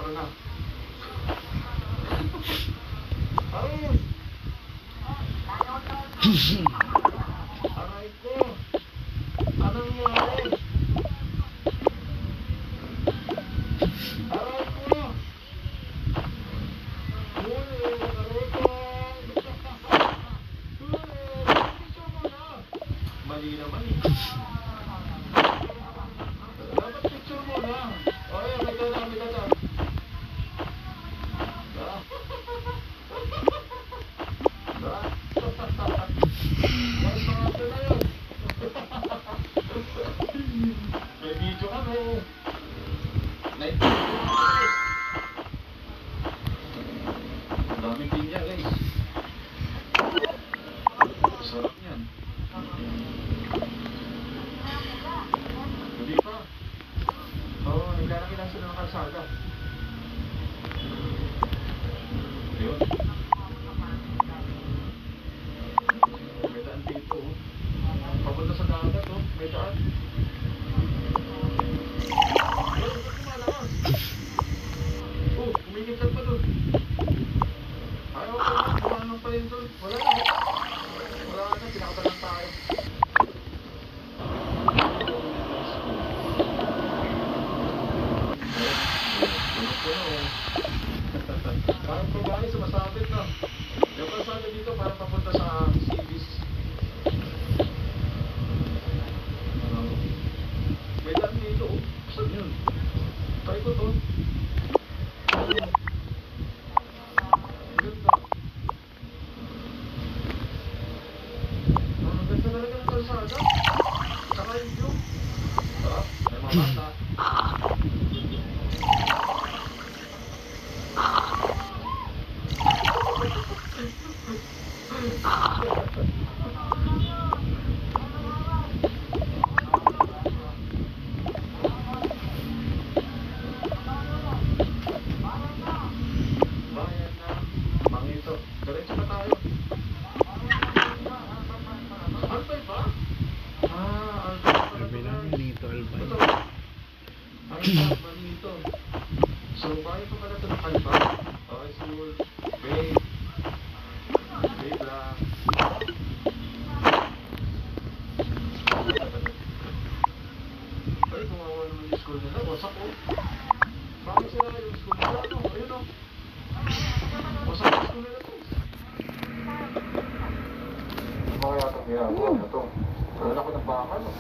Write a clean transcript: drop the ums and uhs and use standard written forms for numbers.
tara na. Ayos! Aray ko! Anong nangyari? Aray ko! Huli! Aray ko! Huli! Picture mo na! Mali naman eh. Dapat picture mo na. O yan, may tala. May video kami. Ang daming pinya guys. Sarap yan. Hindi pa. Oo, naglalaki lang sila ng kalsada. Ayun. May daan dito. Papunta sa dagat oh. May daan. Ayun, ba't kumalakas? Oh, kumikitad pa doon. Ayaw ko na, bumanong pa rin doon. Wala na. Wala na, pinakabalang tayo. Parang babae sumasabit na. Yung kalsada dito parang papunta sa cities. May daan dito oh. Saan yun? Try ko to. Ang ganda. Ang ganda talaga ng kalsada. Saka yung view. Sarap. May mga bata. Bayan na Mangito. Diretso pa tayo. Albay ba? Albay pa na Manito, Albay. ito. Albay, Manito. So, bayan pa pala ito ng Albay. Okay, school. Babe. Babe lang. Ay, kumawa naman yung school nila. Wasak oh. Bakit sila yung school nila? Ano? Ayun oh. Wasak yung school nila to. Mga yata kaya ako. Ito. Wala ko ng bakal oh.